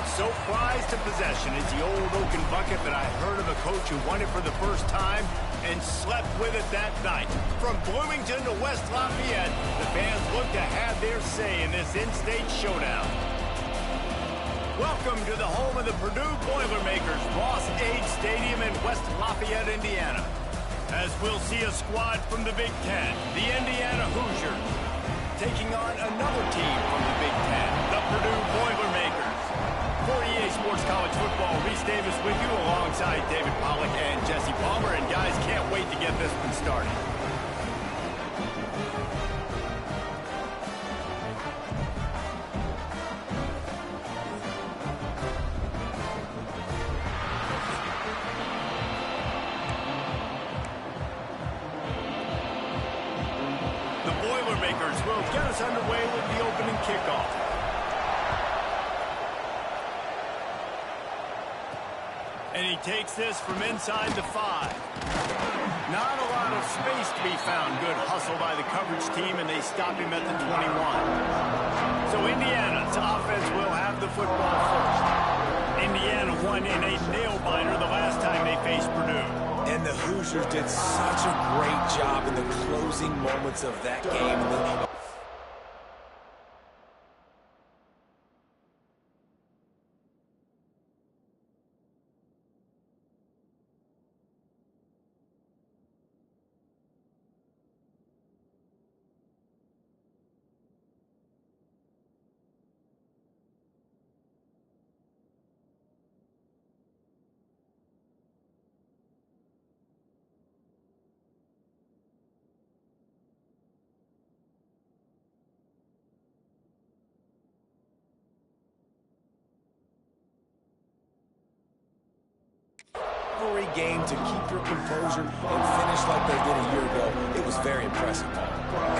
so prized a possession is the old oaken bucket that I heard of a coach who won it for the first time and slept with it that night. From Bloomington to West Lafayette, the fans look to have their say in this in-state showdown. Welcome to the home of the Purdue Boilermakers, Ross Age Stadium in West Lafayette, Indiana. As we'll see a squad from the Big Ten, the Indiana Hoosiers, taking on another team from the Big Ten, the Purdue Boilermakers. For EA Sports College Football, Reese Davis with you alongside David Pollack and Jesse Palmer. And guys, can't wait to get this one started. The Boilermakers will get us underway with the opening kickoff. And he takes this from inside the 5. Not a lot of space to be found. Good hustle by the coverage team, and they stop him at the 21. So Indiana's offense will have the football first. Indiana won in a nail-biter the last time they faced Purdue. And the Hoosiers did such a great job in the closing moments of that game. Game to keep your composure and finish like they did a year ago. It was very impressive.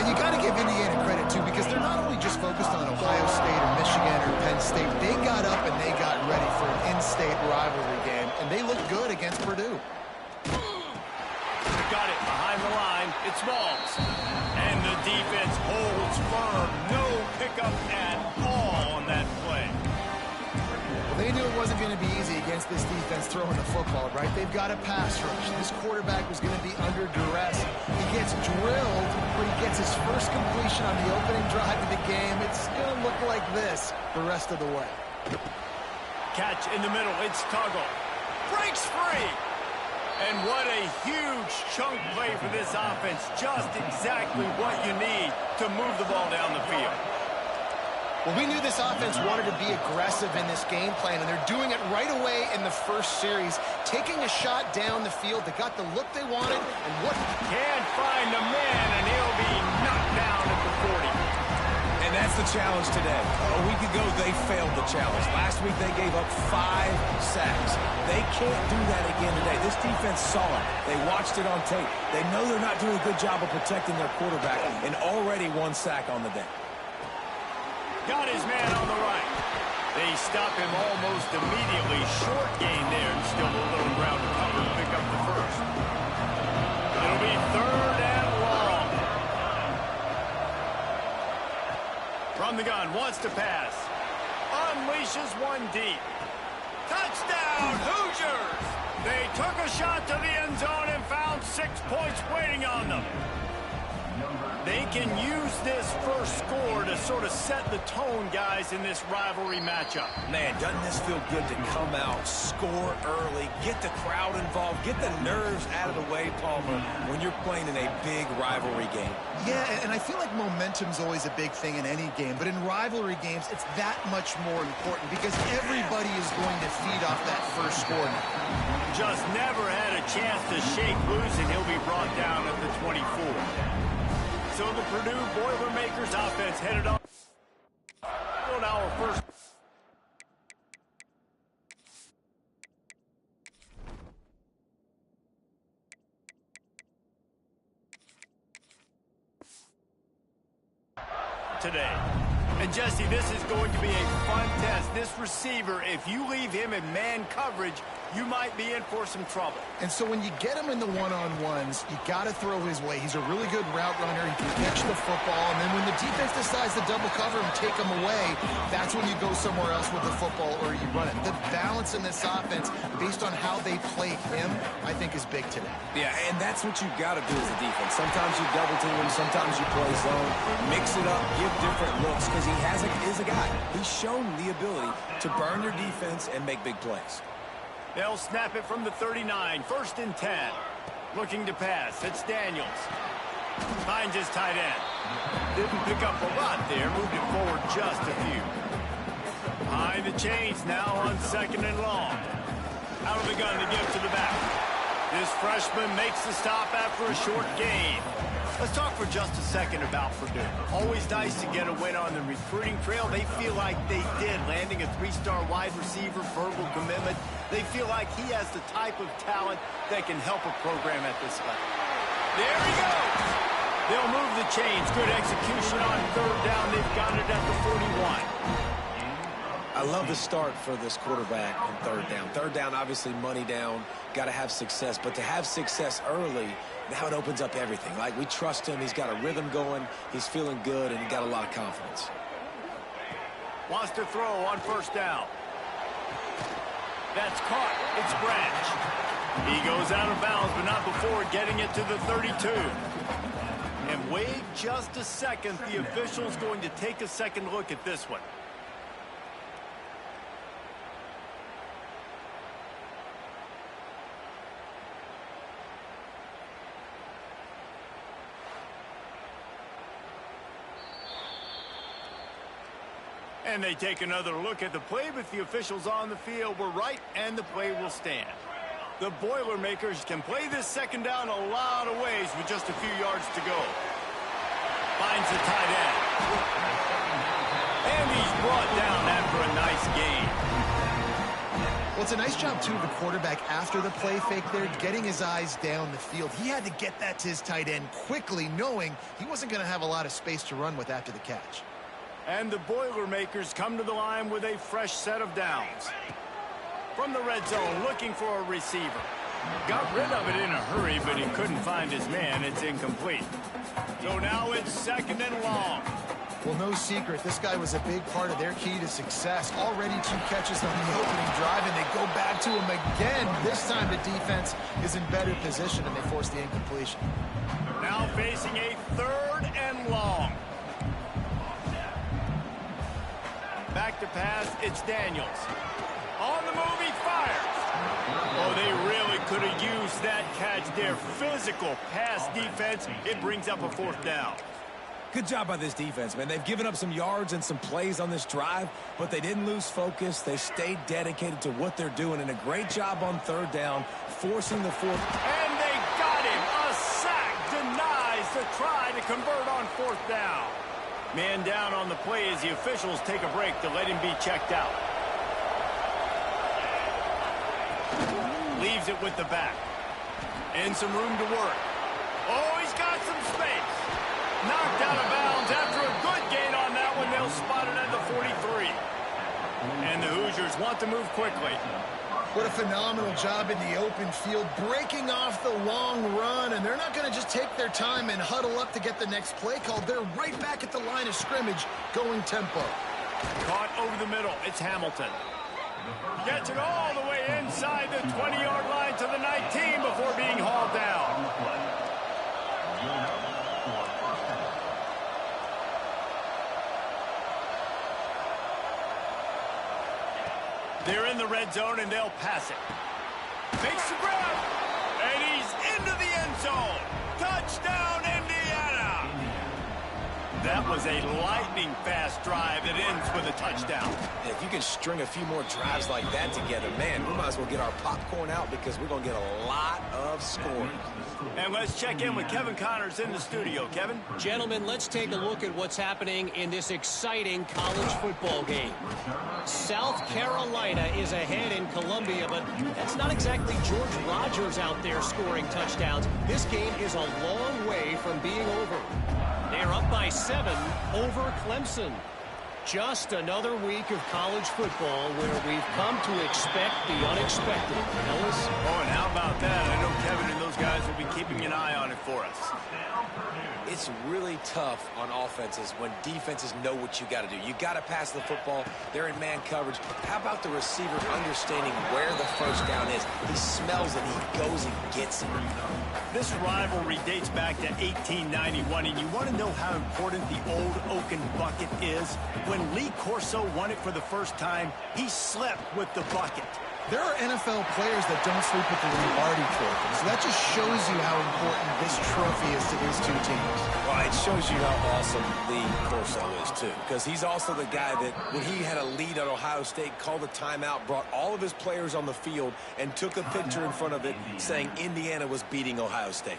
And you got to give Indiana credit, too, because they're not only just focused on Ohio State or Michigan or Penn State. They got up and they got ready for an in-state rivalry game, and they looked good against Purdue. Got it behind the line. It's Malls. And the defense holds firm. No pickup at all on that play. They knew it wasn't going to be easy against this defense throwing the football, right? They've got a pass rush. This quarterback was going to be under duress. He gets drilled, but he gets his first completion on the opening drive of the game. It's going to look like this the rest of the way. Catch in the middle. It's Tuggle. Breaks free. And what a huge chunk play for this offense. Just exactly what you need to move the ball down the field. Well, we knew this offense wanted to be aggressive in this game plan, and they're doing it right away in the first series, taking a shot down the field. They got the look they wanted, and what... Can't find the man, and he'll be knocked down at the 40. And that's the challenge today. A week ago, they failed the challenge. Last week, they gave up 5 sacks. They can't do that again today. This defense saw it. They watched it on tape. They know they're not doing a good job of protecting their quarterback, and already 1 sack on the day. Got his man on the right. They stop him almost immediately. Short gain there, and still a little ground to cover to pick up the first. It'll be 3rd and long. From the gun, wants to pass. Unleashes one deep. Touchdown, Hoosiers! They took a shot to the end zone and found 6 points waiting on them. They can use this first score to sort of set the tone, guys, in this rivalry matchup. Man, doesn't this feel good to come out, score early, get the crowd involved, get the nerves out of the way, Palmer, when you're playing in a big rivalry game? Yeah, and I feel like momentum's always a big thing in any game, but in rivalry games, it's that much more important because everybody is going to feed off that first score now. Just never had a chance to shake loose, and he'll be brought down at the 24. So the Purdue Boilermakers offense headed on our first. Today. And Jesse, this is going to be a fun test. This receiver, if you leave him in man coverage, you might be in for some trouble. And so when you get him in the one-on-ones, you got to throw his way. He's a really good route runner. He can catch the football. And then when the defense decides to double cover and take him away, that's when you go somewhere else with the football or you run it. The balance in this offense, based on how they play him, I think is big today. Yeah, and that's what you've got to do as a defense. Sometimes you double team him, sometimes you play zone, mix it up, give different looks, because he is a guy. He's shown the ability to burn your defense and make big plays. They'll snap it from the 39, 1st and 10. Looking to pass, it's Daniels. Finds his tight end. Didn't pick up a lot there, moved it forward just a few. Behind the chains now on 2nd and long. Out of the gun to give to the back. This freshman makes the stop after a short gain. Let's talk for just a second about Purdue. Always nice to get a win on the recruiting trail. They feel like they did, landing a 3-star wide receiver, verbal commitment. They feel like he has the type of talent that can help a program at this level. There he goes. They'll move the chains. Good execution on 3rd down. They've got it at the 41. I love the start for this quarterback on 3rd down. 3rd down, obviously money down, got to have success. But to have success early, now it opens up everything. Like, we trust him. He's got a rhythm going. He's feeling good, and he got a lot of confidence. Wants to throw on 1st down. That's caught. It's Branch. He goes out of bounds, but not before getting it to the 32. And wait just a second. The official's going to take a second look at this one. And they take another look at the play, but the officials on the field were right, and the play will stand. The Boilermakers can play this 2nd down a lot of ways with just a few yards to go. Finds the tight end. And he's brought down after a nice gain. Well, it's a nice job, too, of the quarterback after the play fake there, getting his eyes down the field. He had to get that to his tight end quickly, knowing he wasn't going to have a lot of space to run with after the catch. And the Boilermakers come to the line with a fresh set of downs. From the red zone, looking for a receiver. Got rid of it in a hurry, but he couldn't find his man. It's incomplete. So now it's 2nd and long. Well, no secret, this guy was a big part of their key to success. Already 2 catches on the opening drive, and they go back to him again. This time the defense is in better position, and they force the incompletion. Now facing a 3rd and long. Back to pass, it's Daniels. On the move, he fires. Oh, they really could have used that catch there. Physical pass defense. It brings up a 4th down. Good job by this defense, man. They've given up some yards and some plays on this drive, but they didn't lose focus. They stayed dedicated to what they're doing, and a great job on 3rd down, forcing the 4th. And they got him. A sack denies the try to convert on 4th down. Man down on the play as the officials take a break to let him be checked out. Leaves it with the back. And some room to work. Oh, he's got some space. Knocked out of bounds after a good gain on that one. They'll spot it at the 43. And the Hoosiers want to move quickly. What a phenomenal job in the open field, breaking off the long run, and they're not going to just take their time and huddle up to get the next play called. They're right back at the line of scrimmage, going tempo. Caught over the middle. It's Hamilton. Gets it all the way inside the 20-yard line to the 19 before being hauled down. They're in the red zone, and they'll pass it. Makes the grab, and he's into the end zone. Touchdown, Indiana! That was a lightning-fast drive that ends with a touchdown. If you can string a few more drives like that together, man, we might as well get our popcorn out because we're going to get a lot of scoring. And let's check in with Kevin Connors in the studio. Kevin? Gentlemen, let's take a look at what's happening in this exciting college football game. South Carolina is ahead in Columbia, but that's not exactly George Rogers out there scoring touchdowns. This game is a long way from being over. They're up by 7 over Clemson. Just another week of college football where we've come to expect the unexpected. Ellis? Oh, and how about that? I know Kevin and those guys will be keeping an eye on it for us. It's really tough on offenses when defenses know what you got to do. You got to pass the football. They're in man coverage. How about the receiver understanding where the first down is? He smells it. He goes and gets it. This rivalry dates back to 1891, and you want to know how important the old Oaken bucket is? When Lee Corso won it for the first time, he slept with the bucket. There are NFL players that don't sleep with the Lombardi trophy, so that just shows you how important this trophy is to these two teams. Well, it shows you how awesome Lee Corso is, too, because he's also the guy that, when he had a lead on Ohio State, called a timeout, brought all of his players on the field, and took a picture in front of it saying Indiana was beating Ohio State.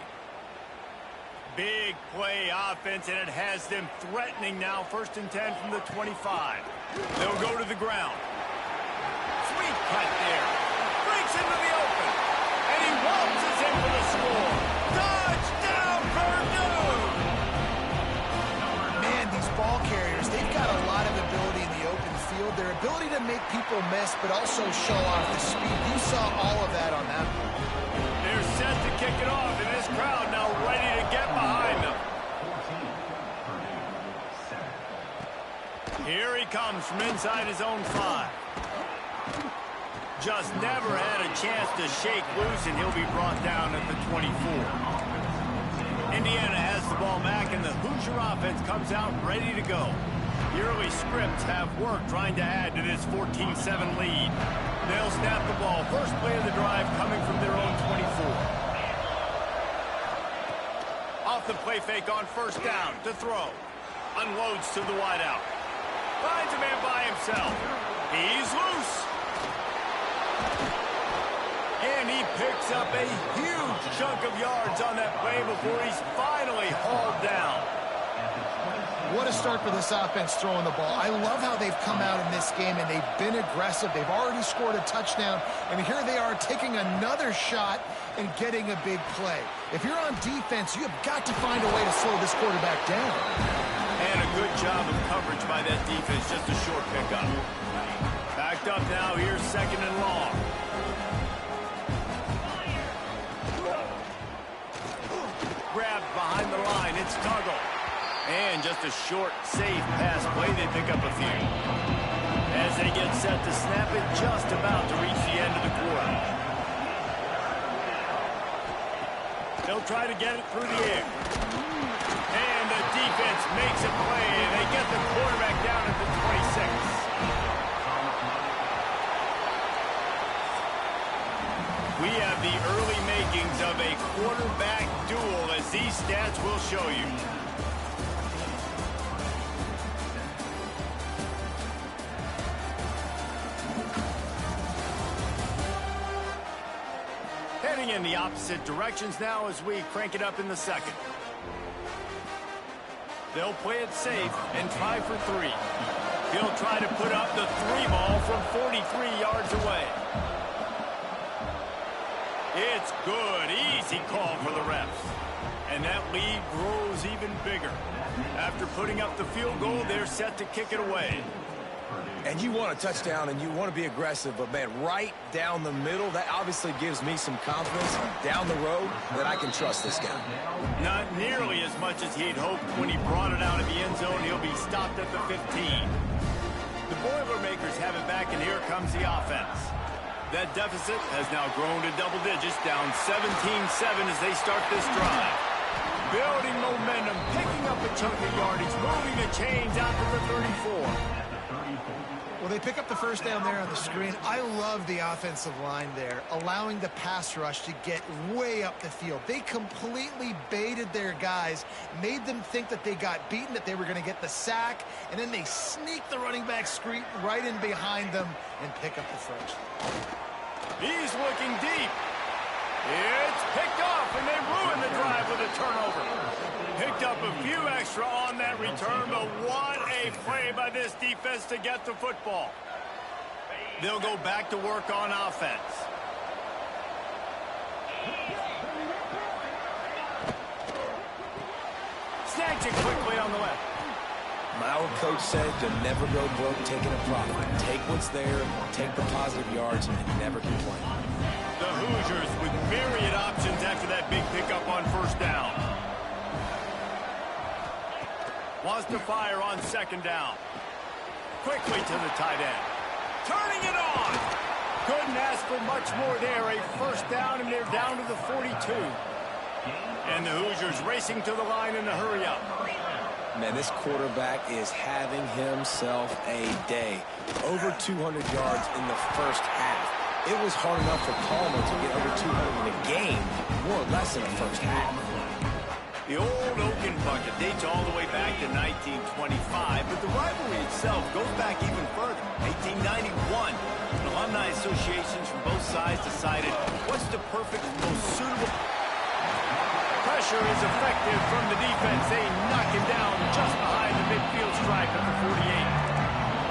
Big play offense, and it has them threatening now. 1st and 10 from the 25. They'll go to the ground. Sweet cut there. Breaks into the open. And he waltzes in for the score. Touchdown, Purdue! Man, these ball carriers, they've got a lot of ability in the open field. Their ability to make people miss, but also show off the speed. You saw all of that on that one. They're set to kick it off, and this crowd now ready to get behind them. Here he comes from inside his own 5. Just never had a chance to shake loose, and he'll be brought down at the 24. Indiana has the ball back, and the Hoosier offense comes out ready to go. The early scripts have worked trying to add to this 14-7 lead. They'll snap the ball. First play of the drive coming from their own 24. Off the play fake on 1st down to throw. Unloads to the wideout. Finds a man by himself. He's loose. And he picks up a huge chunk of yards on that play before he's finally hauled down. What a start for this offense throwing the ball. I love how they've come out in this game, and they've been aggressive. They've already scored a touchdown, and here they are taking another shot and getting a big play. If you're on defense, you have got to find a way to slow this quarterback down. And a good job of coverage by that defense, just a short pickup. Backed up now, here's 2nd and long. Grabbed behind the line, it's Tuggle. And just a short, safe pass play, they pick up a few. As they get set to snap it, just about to reach the end of the quarter. They'll try to get it through the air. And the defense makes a play, and they get the quarterback down at the 26. We have the early makings of a quarterback duel, as these stats will show you. Heading in the opposite directions now as we crank it up in the 2nd. They'll play it safe and try for 3. He'll try to put up the 3 ball from 43 yards away. It's good. Easy call for the refs. And that lead grows even bigger. After putting up the field goal, they're set to kick it away. And you want a touchdown, and you want to be aggressive, but, man, right down the middle, that obviously gives me some confidence down the road that I can trust this guy. Not nearly as much as he'd hoped when he brought it out of the end zone. He'll be stopped at the 15. The Boilermakers have it back, and here comes the offense. That deficit has now grown to double digits, down 17-7 as they start this drive. Building momentum, picking up a chunk of yardage, moving the chains out to the 34. Well, they pick up the 1st down there on the screen. I love the offensive line there, allowing the pass rush to get way up the field. They completely baited their guys, made them think that they got beaten, that they were going to get the sack, and then they sneak the running back screen right in behind them and pick up the 1st. He's looking deep. It's picked off, and they ruin the drive with a turnover. Picked up a few extra on that return, but what a play by this defense to get the football. They'll go back to work on offense. Snags it quickly on the left. My old coach said you'll never go broke taking a profit. Take what's there, take the positive yards, and never complain. The Hoosiers with myriad options after that big pickup on first down. Wants to fire on second down. Quickly to the tight end. Turning it on. Couldn't ask for much more there. A first down, and they're down to the 42. And the Hoosiers racing to the line in a hurry up. Man, this quarterback is having himself a day. Over 200 yards in the first half. It was hard enough for Palmer to get over 200 in a game, more or less in the first half. The old Oaken bucket dates all the way back to 1925, but the rivalry itself goes back even further. 1891, alumni associations from both sides decided what's the perfect, most suitable. Pressure is effective from the defense. They knock him down just behind the midfield stripe at the 48.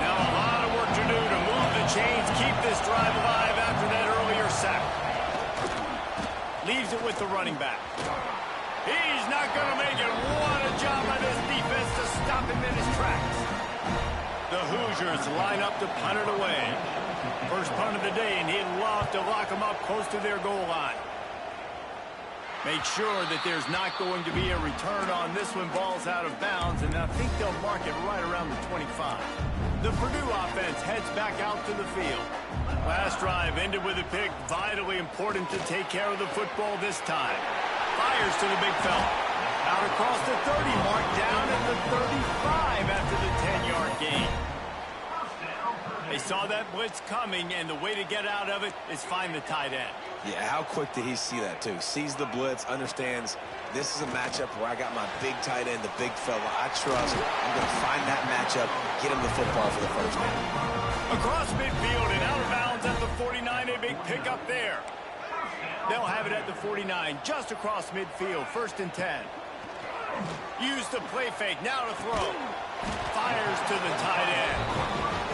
Now a lot of work to do to move the chains, keep this drive alive after that earlier sack. Leaves it with the running back. He's not going to make it. What a job by this defense to stop him in his tracks. The Hoosiers line up to punt it away. First punt of the day, and he'd love to lock them up close to their goal line. Make sure that there's not going to be a return on this one. Ball's out of bounds, and I think they'll mark it right around the 25. The Purdue offense heads back out to the field. Last drive ended with a pick. Vitally important to take care of the football this time. Fires to the big fella. Out across the 30 mark, down at the 35 after the 10-yard gain. They saw that blitz coming, and the way to get out of it is find the tight end. Yeah, how quick did he see that, too? Sees the blitz, understands this is a matchup where I got my big tight end, the big fella. I trust. I'm going to find that matchup, get him the football for the first down. Across midfield and out of bounds at the 49, a big pickup there. They'll have it at the 49, just across midfield, 1st and 10. Use the play fake, now to throw. Fires to the tight end.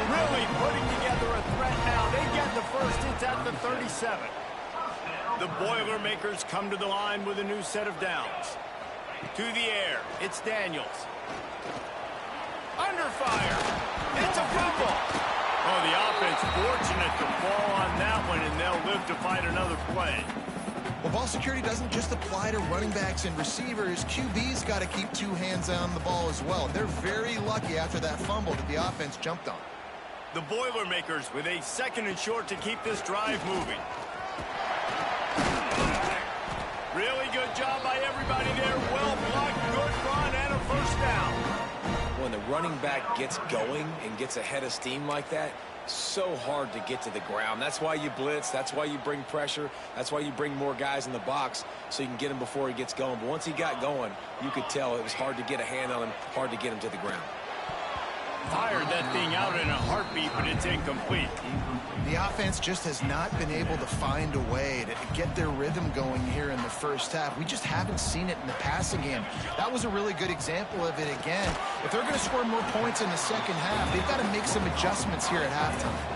Really putting together a threat now. They get the first, it's at the 37. The Boilermakers come to the line with a new set of downs. To the air, it's Daniels. Under fire. It's a fumble. Oh, the offense fortunate to fall on that one, and they'll live to fight another play. Well, ball security doesn't just apply to running backs and receivers. QB's got to keep two hands on the ball as well. They're very lucky after that fumble that the offense jumped on. The Boilermakers with a 2nd and short to keep this drive moving. Really good job by everybody there. Well blocked, good run, and a first down. When the running back gets going and gets ahead of steam like that, so hard to get to the ground. That's why you blitz. That's why you bring pressure. That's why you bring more guys in the box so you can get him before he gets going. But once he got going, you could tell it was hard to get a hand on him, hard to get him to the ground. Fired that thing out in a heartbeat, but it's incomplete. The offense just has not been able to find a way to get their rhythm going here in the first half. We just haven't seen it in the passing game. That was a really good example of it again. If they're going to score more points in the second half, they've got to make some adjustments here at halftime.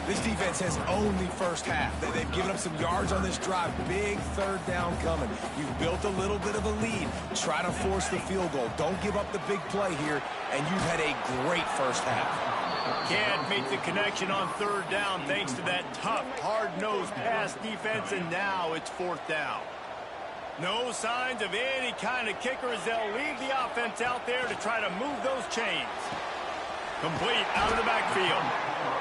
This defense has owned the first half. They've given up some yards on this drive. Big 3rd down coming. You've built a little bit of a lead. Try to force the field goal. Don't give up the big play here, and you've had a great first half. Can't make the connection on 3rd down thanks to that tough, hard-nosed pass defense, and now it's 4th down. No signs of any kind of kicker as they'll leave the offense out there to try to move those chains. Complete out of the backfield.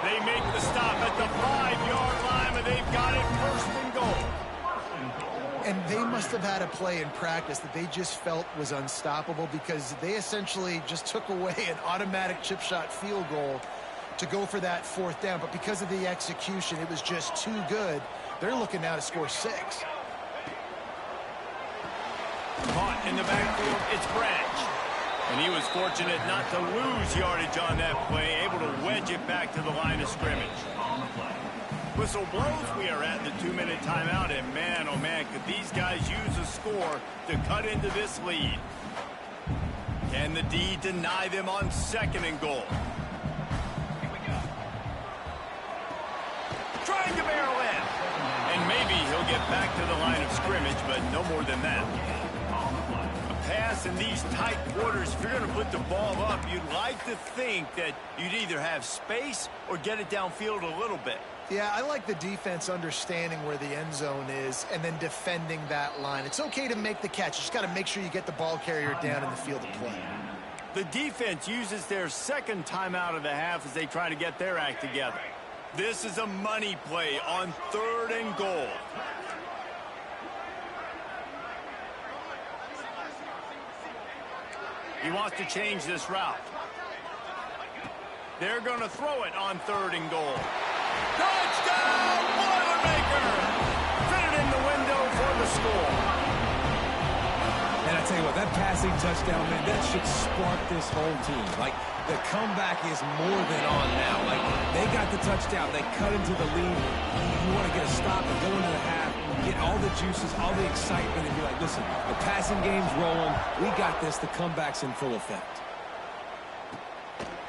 They make the stop at the 5-yard line, but they've got it 1st and goal. And they must have had a play in practice that they just felt was unstoppable because they essentially just took away an automatic chip shot field goal to go for that 4th down. But because of the execution, it was just too good. They're looking now to score 6. Caught in the backfield, it's Branch. And he was fortunate not to lose yardage on that play, able to wedge it back to the line of scrimmage. Whistle blows, we are at the 2-minute timeout, and man, oh man, could these guys use a score to cut into this lead. Can the D deny them on 2nd and goal? Trying to barrel in. And maybe he'll get back to the line of scrimmage, but no more than that. pass in these tight quarters, if you're going to put the ball up, you'd like to think that you'd either have space or get it downfield a little bit. Yeah, I like the defense understanding where the end zone is and then defending that line. It's okay to make the catch. You just got to make sure you get the ball carrier down in the field of play. The defense uses their second timeout of the half as they try to get their act together. This is a money play on 3rd and goal. He wants to change this route. They're going to throw it on 3rd and goal. Touchdown, Boilermaker! Fit it in the window for the score. And I tell you what, that passing touchdown, man, that should spark this whole team. Like, the comeback is more than on now. Like, they got the touchdown. They cut into the lead. You want to get a stop and go into the half, get all the juices, all the excitement, and be like, listen, the passing game's rolling. We got this. The comeback's in full effect.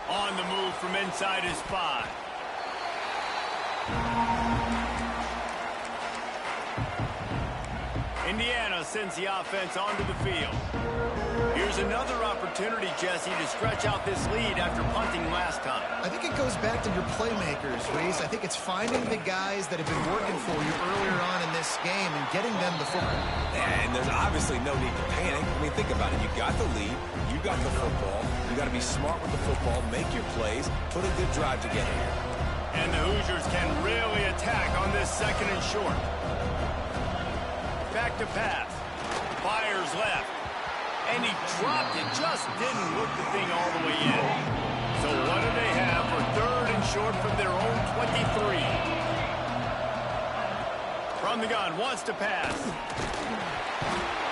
On the move from inside his 5. Indiana sends the offense onto the field. Here's another opportunity, Jesse, to stretch out this lead after punting last time. I think it goes back to your playmakers, Reese. I think it's finding the guys that have been working for you earlier on in this game and getting them the football. And there's obviously no need to panic. I mean, think about it. You got the lead. You got the football. You got to be smart with the football, make your plays, put a good drive together. And the Hoosiers can really attack on this 2nd and short. Back to pass. Fires left. And he dropped it. Just didn't look the thing all the way in. So what do they have for 3rd and short from their own 23? From the gun, wants to pass.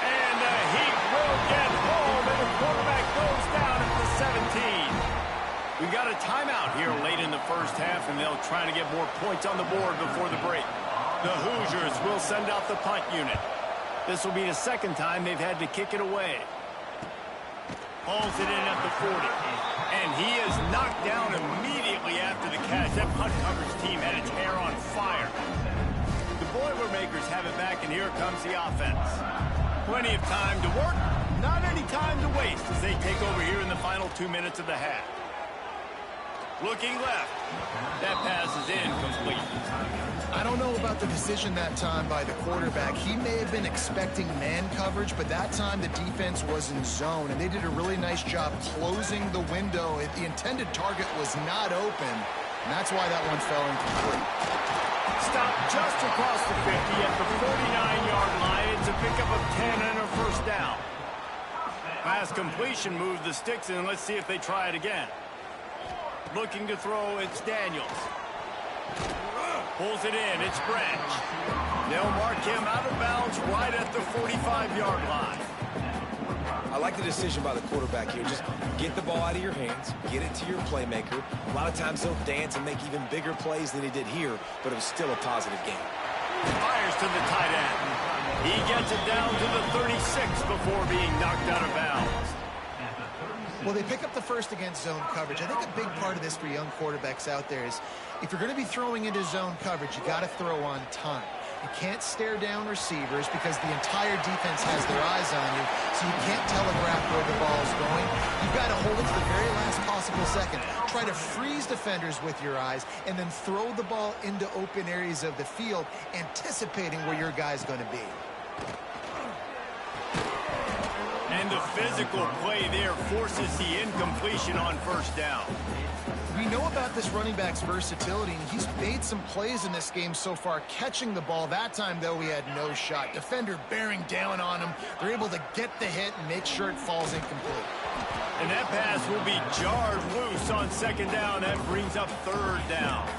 And he will get home, and the quarterback goes down at the 17. We got a timeout here late in the first half, and they'll try to get more points on the board before the break. The Hoosiers will send out the punt unit. This will be the 2nd time they've had to kick it away. Hauls it in at the 40. And he is knocked down immediately after the catch. That punt coverage team had its hair on fire. The Boilermakers have it back, and here comes the offense. Plenty of time to work, not any time to waste as they take over here in the final 2 minutes of the half. Looking left. That pass is incomplete. I don't know about the decision that time by the quarterback. He may have been expecting man coverage, but that time the defense was in zone, and they did a really nice job closing the window. The intended target was not open, and that's why that one fell incomplete. Stopped just across the 50 at the 49-yard line. It's a pickup of 10 and a 1st down. Pass completion moved the sticks in. Let's see if they try it again. Looking to throw, it's Daniels. Pulls it in, it's Branch. They'll mark him out of bounds right at the 45-yard line. I like the decision by the quarterback here. Just get the ball out of your hands, get it to your playmaker. A lot of times he'll dance and make even bigger plays than he did here, but it was still a positive game. Fires to the tight end. He gets it down to the 36 before being knocked out of bounds. Well, they pick up the 1st against zone coverage. I think a big part of this for young quarterbacks out there is if you're going to be throwing into zone coverage, you got to throw on time. You can't stare down receivers because the entire defense has their eyes on you, so you can't telegraph where the ball's going. You've got to hold it to the very last possible second. Try to freeze defenders with your eyes and then throw the ball into open areas of the field, anticipating where your guy's going to be. And the physical play there forces the incompletion on 1st down. We know about this running back's versatility, and he's made some plays in this game so far, catching the ball. That time, though, he had no shot. Defender bearing down on him. They're able to get the hit and make sure it falls incomplete. And that pass will be jarred loose on 2nd down. That brings up 3rd down.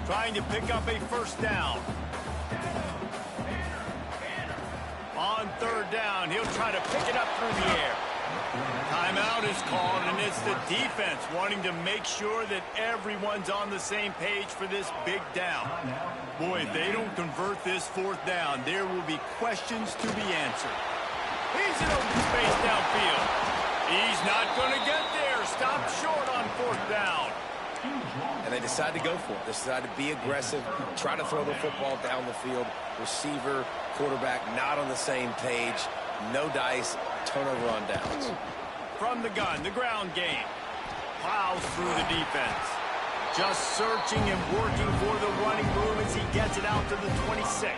Trying to pick up a 1st down. On 3rd down, he'll try to pick it up through the air. Timeout is called, and it's the defense wanting to make sure that everyone's on the same page for this big down. Boy, if they don't convert this 4th down, there will be questions to be answered. He's in open space downfield. He's not going to get there. Stopped short on 4th down. And they decide to go for it. They decide to be aggressive, try to throw the football down the field. Receiver, quarterback, not on the same page. No dice, turnover on downs. From the gun, the ground game. Plows through the defense. Just searching and working for the running room as he gets it out to the 26.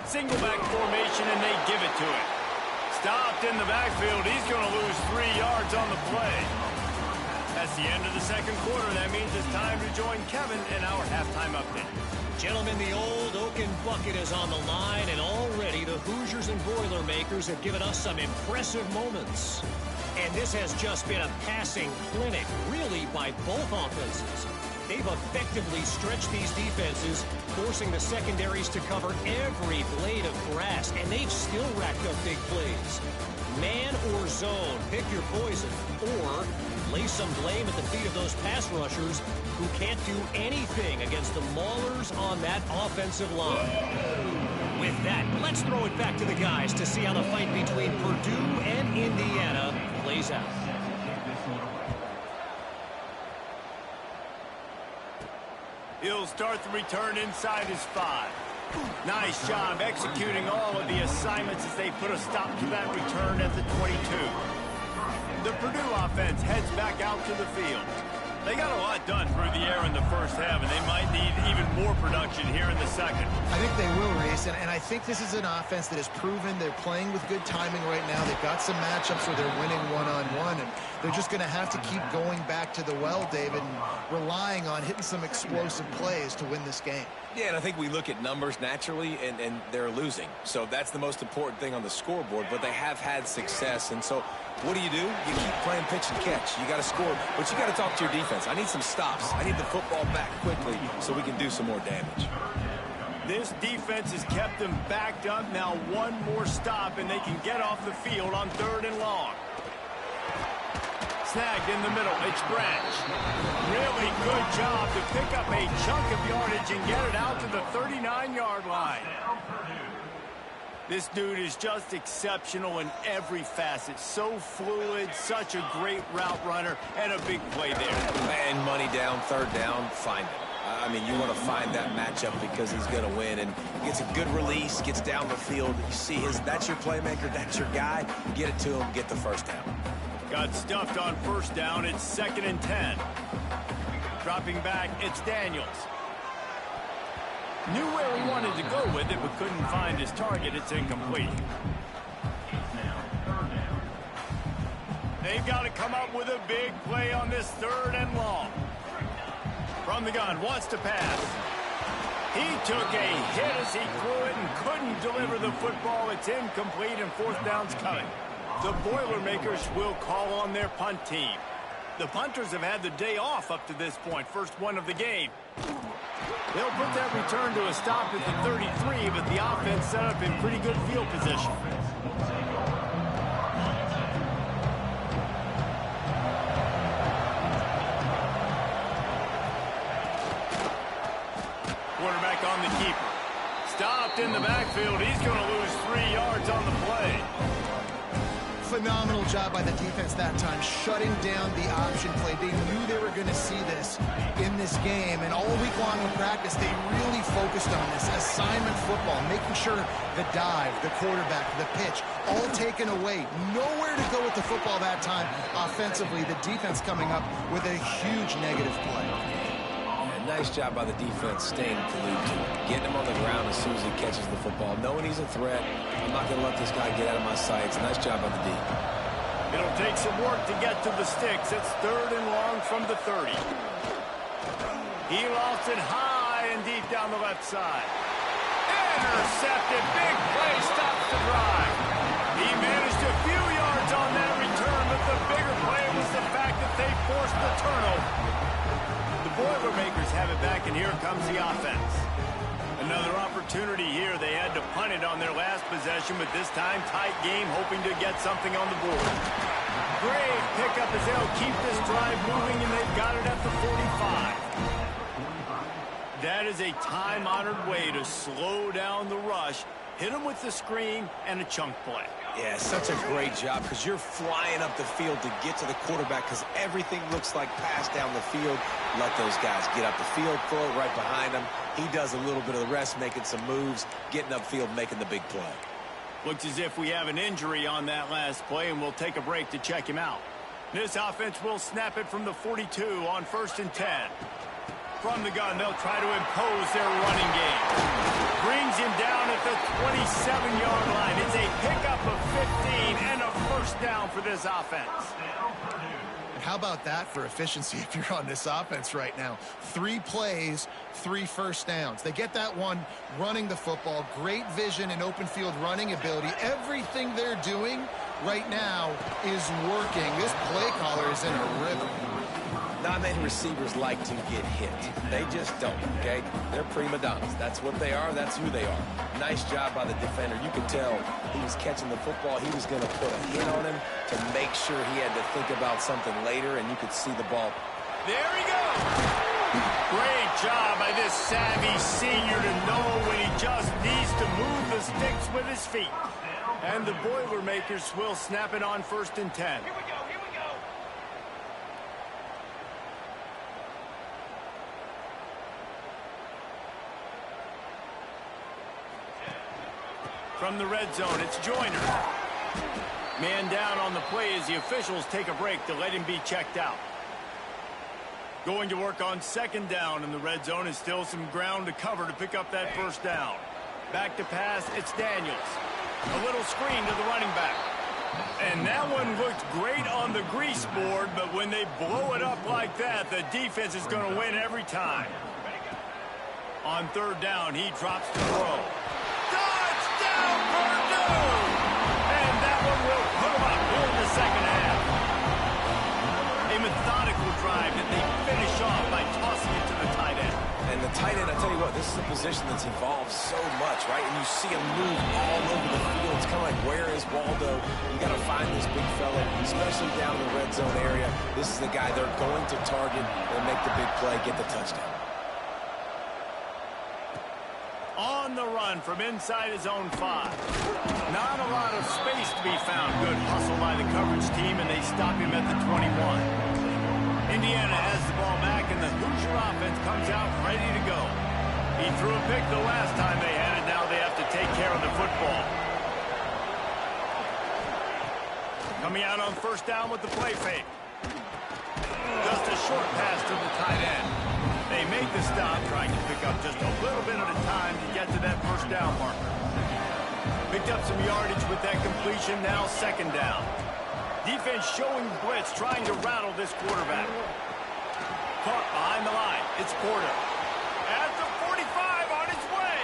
Single back formation, and they give it to him. Stopped in the backfield. He's going to lose 3 yards on the play. That's the end of the second quarter. That means it's time to join Kevin in our halftime update. Gentlemen, the old oaken bucket is on the line, and already the Hoosiers and Boilermakers have given us some impressive moments. And this has just been a passing clinic, really, by both offenses. They've effectively stretched these defenses, forcing the secondaries to cover every blade of grass, and they've still racked up big plays. Man or zone, pick your poison, or lay some blame at the feet of those pass rushers who can't do anything against the maulers on that offensive line. With that, let's throw it back to the guys to see how the fight between Purdue and Indiana plays out. He'll start the return inside his 5. Nice job executing all of the assignments as they put a stop to that return at the 22. The Purdue offense heads back out to the field. They got a lot done through the air in the first half, and they might need even more production here in the second. I think they will, Reese, and I think this is an offense that has proven they're playing with good timing right now. They've got some matchups where they're winning one-on-one, and they're just going to have to keep going back to the well, David, and relying on hitting some explosive plays to win this game. Yeah, and I think we look at numbers naturally, and they're losing. So that's the most important thing on the scoreboard, but they have had success. And so what do? You keep playing pitch and catch. You got to score, but you got to talk to your defense. I need some stops. I need the football back quickly so we can do some more damage. This defense has kept them backed up. Now one more stop, and they can get off the field on 3rd and long. Snagged in the middle. It's Branch. Really good job to pick up a chunk of yardage and get it out to the 39-yard line. This dude is just exceptional in every facet. So fluid, such a great route runner, and a big play there. And money down, 3rd down, find him. I mean, you want to find that matchup because he's going to win, and gets a good release, gets down the field. You see that's your playmaker, that's your guy. Get it to him, get the 1st down. Got stuffed on 1st down. It's 2nd and 10. Dropping back, it's Daniels. Knew where he wanted to go with it, but couldn't find his target. It's incomplete. They've got to come up with a big play on this 3rd and long. From the gun, wants to pass. He took a hit as he threw it and couldn't deliver the football. It's incomplete, and 4th down's coming. The Boilermakers will call on their punt team. The punters have had the day off up to this point, first one of the game. They'll put that return to a stop at the 33, but the offense set up in pretty good field position. Quarterback on the keeper. Stopped in the backfield. He's going to lose 3 yards on the play. Phenomenal job by the defense that time, shutting down the option play. They knew they were going to see this in this game, and all week long in practice, they really focused on this assignment football, making sure the dive, the quarterback, the pitch, all taken away. Nowhere to go with the football that time. Offensively, the defense coming up with a huge negative play. Nice job by the defense staying glued to him, getting him on the ground as soon as he catches the football, knowing he's a threat. I'm not going to let this guy get out of my sights. Nice job by the D. It'll take some work to get to the sticks. It's 3rd and long from the 30. He lost it high and deep down the left side. Intercepted. Big play stops the drive. He managed a few yards on that return, but the bigger play was the fact that they forced the turnover. Boilermakers have it back, and here comes the offense. Another opportunity here. They had to punt it on their last possession, but this time tight game, hoping to get something on the board. Great pickup as they'll keep this drive moving, and they've got it at the 45. That is a time-honored way to slow down the rush Hit him with the screen and a chunk play. Yeah, such a great job because you're flying up the field to get to the quarterback because everything looks like pass down the field. Let those guys get up the field, throw it right behind him. He does a little bit of the rest, making some moves, getting upfield, making the big play. Looks as if we have an injury on that last play, and we'll take a break to check him out. This offense will snap it from the 42 on 1st and 10. From the gun, they'll try to impose their running game. Brings him down at the 27-yard line. It's a pickup of 15 and a first down for this offense. And how about that for efficiency if you're on this offense right now? 3 plays, 3 first downs. They get that one running the football. Great vision and open field running ability. Everything they're doing right now is working. This play caller is in a rhythm. Not many receivers like to get hit. They just don't, okay? They're prima donnas. That's what they are. That's who they are. Nice job by the defender. You could tell he was catching the football. He was going to put a hit on him to make sure he had to think about something later, and you could see the ball. There he goes. Great job by this savvy senior to know when he just needs to move the sticks with his feet. And the Boilermakers will snap it on 1st and 10. From the red zone, it's Joyner. Man down on the play as the officials take a break to let him be checked out. Going to work on 2nd down in the red zone is still some ground to cover to pick up that first down. Back to pass, it's Daniels. A little screen to the running back. And that one looked great on the grease board, but when they blow it up like that, the defense is going to win every time. On 3rd down, he drops the throw. Touchdown, Purdue! And that one will put them up here in the second half. A methodical drive that they finish off by tossing it to the tight end. And the tight end, I tell you what, this is a position that's evolved so much, right? And you see him move all over the field. It's kind of like, where is Waldo? You got to find this big fella, especially down in the red zone area. This is the guy they're going to target and make the big play, get the touchdown. On the run from inside his own 5. Not a lot of space to be found. Good hustle by the coverage team, and they stop him at the 21. Indiana has the ball back, and the Hoosier offense comes out ready to go. He threw a pick the last time they had it. Now they have to take care of the football. Coming out on 1st down with the play fake. Just a short pass to the tight end. They make the stop, trying to pick up just a little bit at a time to get to that first down marker. Picked up some yardage with that completion, now 2nd down. Defense showing blitz, trying to rattle this quarterback. Caught behind the line, it's Porter. At the 45 on his way.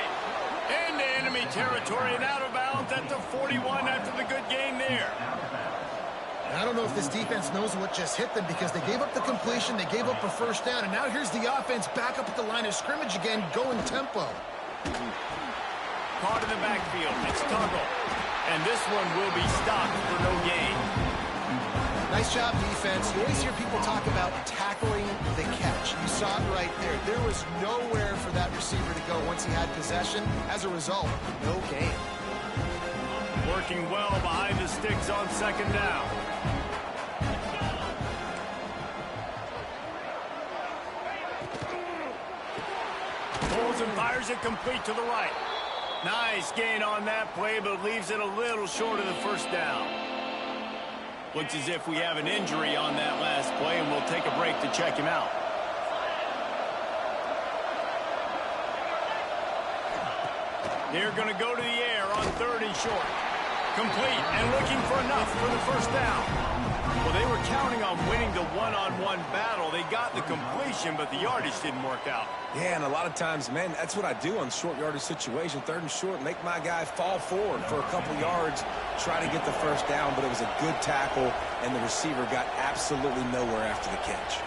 Into enemy territory and out of bounds at the 41 after the good game there. I don't know if this defense knows what just hit them because they gave up the completion, they gave up a first down, and now here's the offense back up at the line of scrimmage again, going tempo. Caught in the backfield, it's Tuggle. And this one will be stopped for no gain. Nice job, defense. You always hear people talk about tackling the catch. You saw it right there. There was nowhere for that receiver to go once he had possession. As a result, no gain. Working well behind the sticks on 2nd down. Pulls and fires it complete to the right. Nice gain on that play, but leaves it a little short of the first down. Looks as if we have an injury on that last play, and we'll take a break to check him out. They're going to go to the air on 3rd and short. Complete and looking for enough for the first down. Well, they were counting on winning the one-on-one battle. They got the completion, but the yardage didn't work out. Yeah, and a lot of times, man, that's what I do on short yardage situation. 3rd and short, make my guy fall forward for a couple yards, try to get the first down, but it was a good tackle, and the receiver got absolutely nowhere after the catch.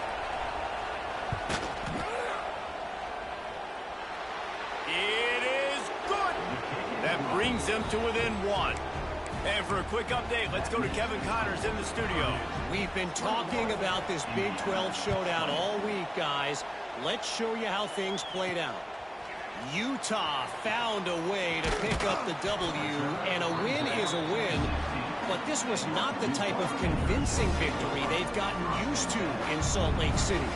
It is good. That brings them to within 1. And for a quick update, let's go to Kevin Connors in the studio. We've been talking about this Big 12 showdown all week, guys. Let's show you how things played out. Utah found a way to pick up the W, and a win is a win. But this was not the type of convincing victory they've gotten used to in Salt Lake City.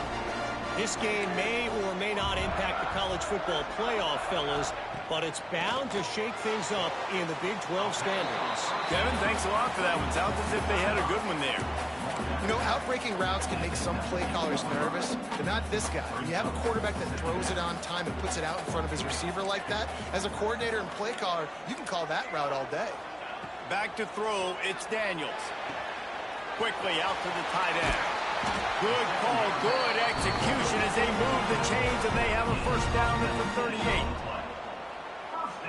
This game may or may not impact the college football playoff, fellas, but it's bound to shake things up in the Big 12 standings. Kevin, thanks a lot for that one. Sounds as if they had a good one there. You know, outbreaking routes can make some play callers nervous, but not this guy. When you have a quarterback that throws it on time and puts it out in front of his receiver like that, as a coordinator and play caller, you can call that route all day. Back to throw, it's Daniels. Quickly out to the tight end. Good call, good execution as they move the chains, and they have a first down at the 38.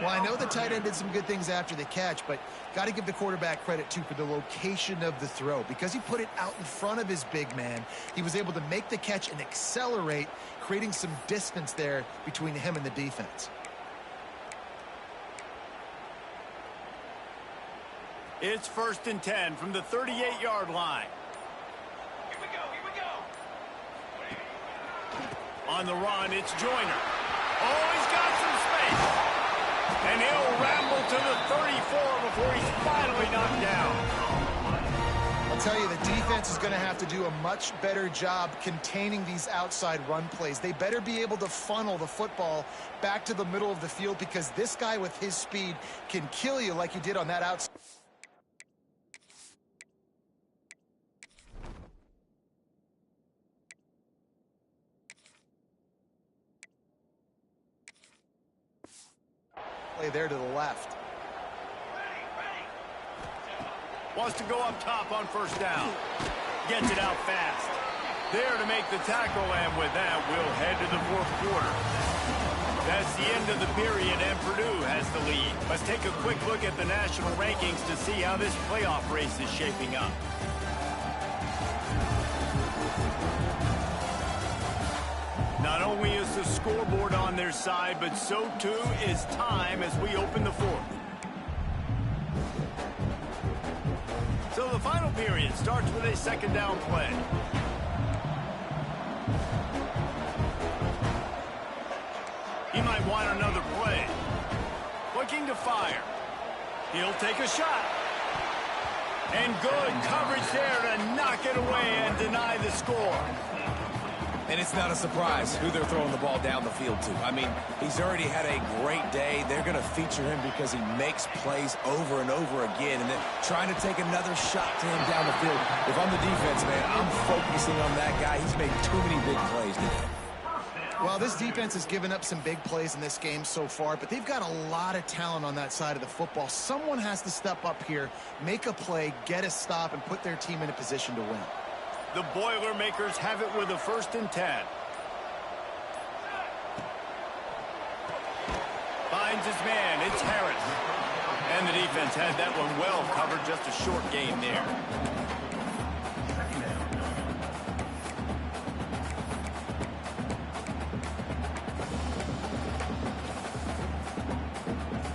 Well, I know the tight end did some good things after the catch, but got to give the quarterback credit, too, for the location of the throw. Because he put it out in front of his big man, he was able to make the catch and accelerate, creating some distance there between him and the defense. It's 1st and 10 from the 38-yard line. Here we go. On the run, it's Joyner. Oh, he's got some space. And he'll ramble to the 34 before he's finally knocked down. I'll tell you, the defense is going to have to do a much better job containing these outside run plays. They better be able to funnel the football back to the middle of the field, because this guy with his speed can kill you like he did on that outside. There to the left. Wants to go up top on first down. Gets it out fast. There to make the tackle, and with that, we'll head to the 4th quarter. That's the end of the period, and Purdue has the lead. Let's take a quick look at the national rankings to see how this playoff race is shaping up. Not only is the scoreboard on their side, but so too is time as we open the 4th. So the final period starts with a 2nd down play. He might want another play. Looking to fire. He'll take a shot. And good coverage there to knock it away and deny the score. And it's not a surprise who they're throwing the ball down the field to. I mean, he's already had a great day. They're going to feature him because he makes plays over and over again, and then trying to take another shot to him down the field. If I'm the defense, man, I'm focusing on that guy. He's made too many big plays today. Well, this defense has given up some big plays in this game so far, but they've got a lot of talent on that side of the football. Someone has to step up here, make a play, get a stop, and put their team in a position to win. The Boilermakers have it with a 1st and 10. Finds his man. It's Harris. And the defense had that one well covered. Just a short gain there.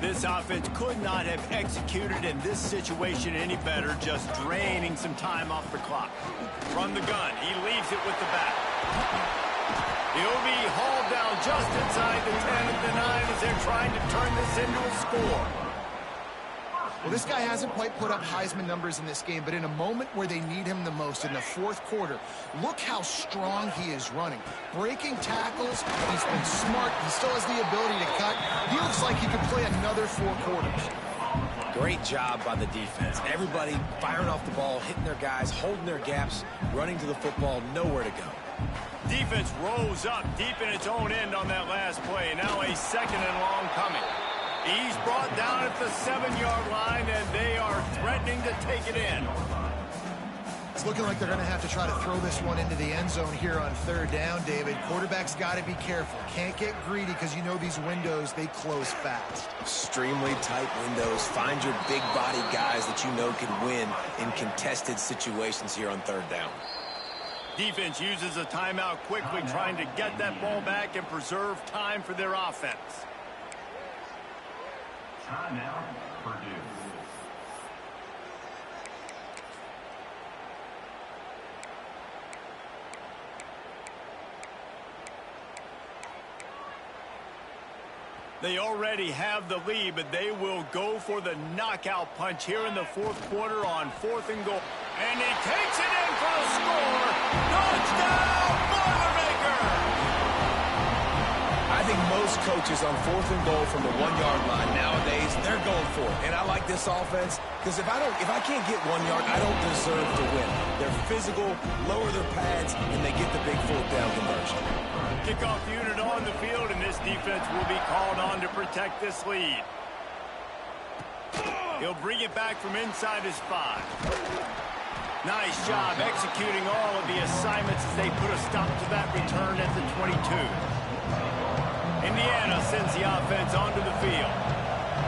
This offense could not have executed in this situation any better, just draining some time off the clock. From the gun, he leaves it with the back. He'll be hauled down just inside the 10 of the 9 as they're trying to turn this into a score. Well, this guy hasn't quite put up Heisman numbers in this game, but in a moment where they need him the most, in the 4th quarter, look how strong he is running. Breaking tackles, he's been smart, he still has the ability to cut. He looks like he could play another 4 quarters. Great job by the defense. Everybody firing off the ball, hitting their guys, holding their gaps, running to the football, nowhere to go. Defense rose up deep in its own end on that last play. Now a 2nd and long coming. He's brought down at the 7-yard line, and they are threatening to take it in. It's looking like they're going to have to try to throw this one into the end zone here on 3rd down, David. Quarterback's got to be careful. Can't get greedy because you know these windows, they close fast. Extremely tight windows. Find your big body guys that you know can win in contested situations here on 3rd down. Defense uses a timeout quickly, trying to get that ball back and preserve time for their offense. Timeout, Purdue. They already have the lead, but they will go for the knockout punch here in the fourth quarter on 4th and goal. And he takes it in for the score. Touchdown, Boilermaker! I think most coaches on 4th and goal from the 1-yard line nowadays, they're going for it. And I like this offense because if I can't get 1 yard, I don't deserve to win. They're physical, lower their pads, and they get the big 4th down conversion. Kickoff unit on the field, and this defense will be called on to protect this lead. He'll bring it back from inside his 5. Nice job executing all of the assignments as they put a stop to that return at the 22. Indiana sends the offense onto the field.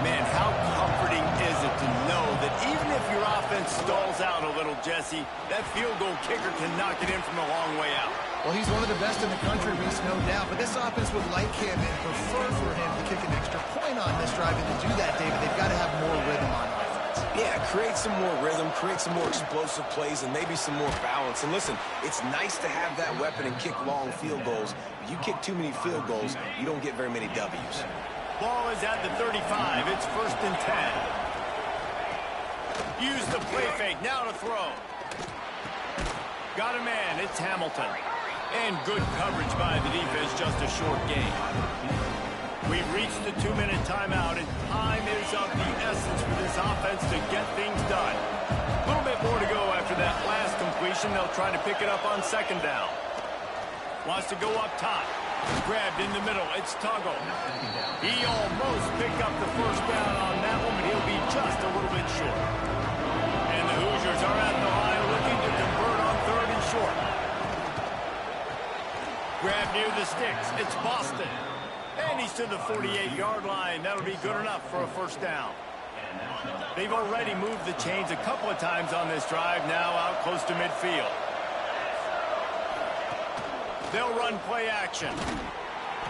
Man, how comforting is it to know that even if your offense stalls out a little, Jesse, that field goal kicker can knock it in from a long way out. Well, he's one of the best in the country, Reese, no doubt. But this offense would like him and prefer for him to kick an extra point on this drive. And to do that, David, they've got to have more rhythm on offense. Yeah, create some more rhythm, create some more explosive plays, and maybe some more balance. And listen, it's nice to have that weapon and kick long field goals. But you kick too many field goals, you don't get very many W's. Ball is at the 35. It's 1st and 10. Use the play fake. Now to throw. Got a man. It's Hamilton. And good coverage by the defense, just a short game. We've reached the 2-minute timeout, and time is of the essence for this offense to get things done. A little bit more to go after that last completion. They'll try to pick it up on 2nd down. Wants to go up top. Grabbed in the middle. It's Tuggle. He almost picked up the 1st down on that one, but he'll be just a little bit short. And the Hoosiers are at the line looking to convert on 3rd and short. Grab near the sticks. It's Boston. And he's to the 48-yard line. That'll be good enough for a 1st down. They've already moved the chains a couple of times on this drive, now out close to midfield. They'll run play action.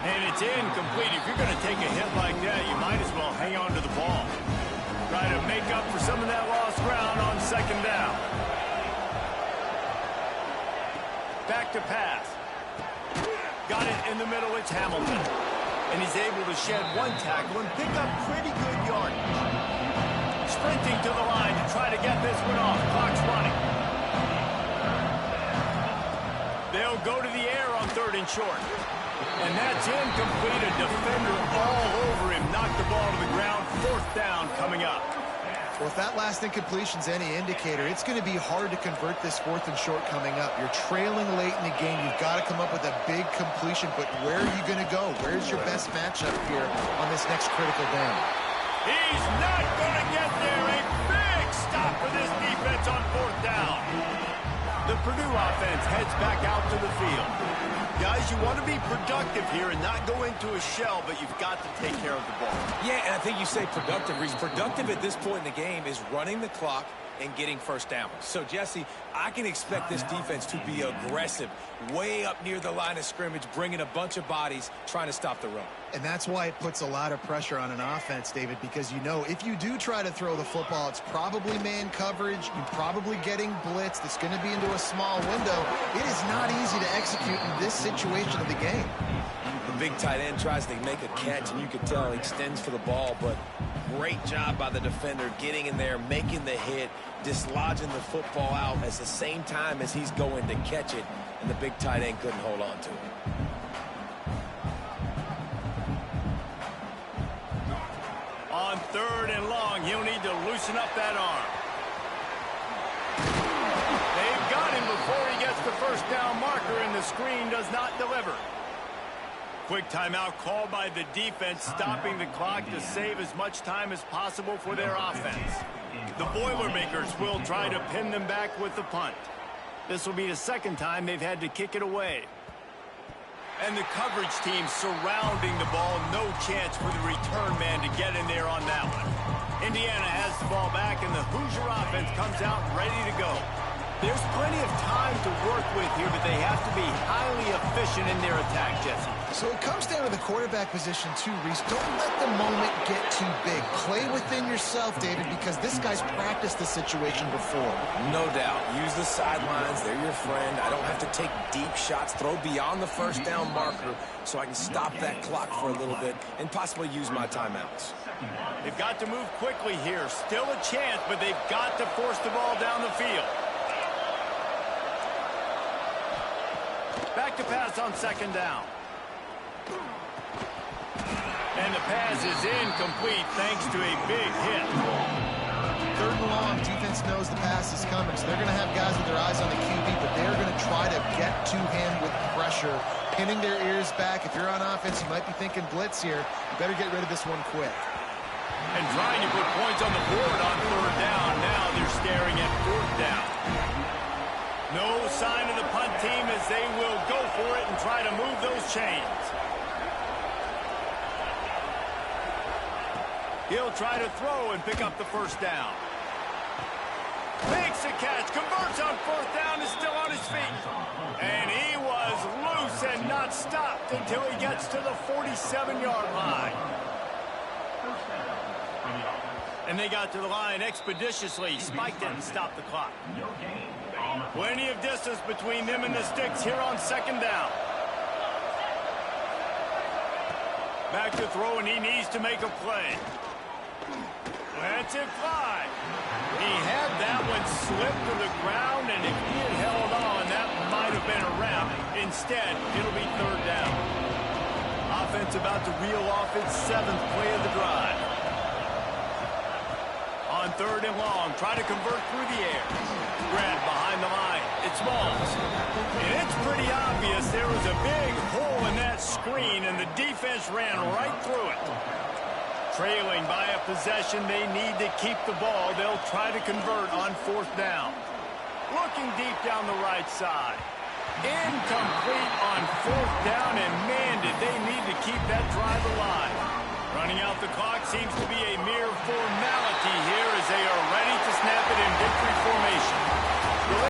And it's incomplete. If you're going to take a hit like that, you might as well hang on to the ball. Try to make up for some of that lost ground on 2nd down. Back to pass. Got it in the middle. It's Hamilton. And he's able to shed 1 tackle and pick up pretty good yardage. Sprinting to the line to try to get this one off. Clock's running. They'll go to the air on 3rd and short. And that's incomplete. A defender all over him. Knocked the ball to the ground. 4th down coming up. Well, if that last incompletion's any indicator, it's going to be hard to convert this 4th and short coming up. You're trailing late in the game. You've got to come up with a big completion, but where are you going to go? Where's your best matchup here on this next critical down? He's not going to get there. A big stop for this defense on 4th down. The Purdue offense heads back out to the field. Guys, you want to be productive here and not go into a shell, but you've got to take care of the ball. Yeah, and I think you say productive, Reese. Productive at this point in the game is running the clock and getting 1st down. So, Jesse, I can expect this defense to be aggressive, way up near the line of scrimmage, bringing a bunch of bodies, trying to stop the run. And that's why it puts a lot of pressure on an offense, David, because you know if you do try to throw the football, it's probably man coverage. You're probably getting blitzed. It's going to be into a small window. It is not easy to execute in this situation of the game. The big tight end tries to make a catch, and you can tell he extends for the ball, but great job by the defender getting in there, making the hit, dislodging the football out at the same time as he's going to catch it, and the big tight end couldn't hold on to it. On 3rd and long, he'll need to loosen up that arm. They've got him before he gets the 1st down marker, and the screen does not deliver. Quick timeout called by the defense, stopping the clock to save as much time as possible for their offense. The Boilermakers will try to pin them back with the punt. This will be the 2nd time they've had to kick it away. And the coverage team surrounding the ball. No chance for the return man to get in there on that one. Indiana has the ball back, and the Hoosier offense comes out ready to go. There's plenty of time to work with here, but they have to be highly efficient in their attack, Jesse. So it comes down to the quarterback position too, Reese. Don't let the moment get too big. Play within yourself, David, because this guy's practiced this situation before. No doubt. Use the sidelines. They're your friend. I don't have to take deep shots. Throw beyond the first down marker so I can stop that clock for a little bit and possibly use my timeouts. They've got to move quickly here. Still a chance, but they've got to force the ball down the field. Back to pass on second down. And the pass is incomplete thanks to a big hit. Third and long, defense knows the pass is coming, so they're going to have guys with their eyes on the QB, but they're going to try to get to him with pressure, pinning their ears back. If you're on offense, you might be thinking blitz here. You better get rid of this one quick. And trying to put points on the board on third down. Now they're staring at fourth down. No sign of the punt team as they will go for it and try to move those chains. He'll try to throw and pick up the first down. Makes a catch, converts on fourth down, is still on his feet. And he was loose and not stopped until he gets to the 47-yard line. And they got to the line expeditiously. Spiked it and stopped the clock. Plenty of distance between them and the sticks here on second down. Back to throw, and he needs to make a play. Lets it fly. He had that one slip to the ground, and if he had held on, that might have been a wrap. Instead, it'll be third down. Offense about to reel off its seventh play of the drive. On third and long, try to convert through the air. Grab behind the line. It's Moss. And it's pretty obvious there was a big hole in that screen, and the defense ran right through it. Trailing by a possession, they need to keep the ball. They'll try to convert on fourth down. Looking deep down the right side. Incomplete on fourth down, and man, did they need to keep that drive alive.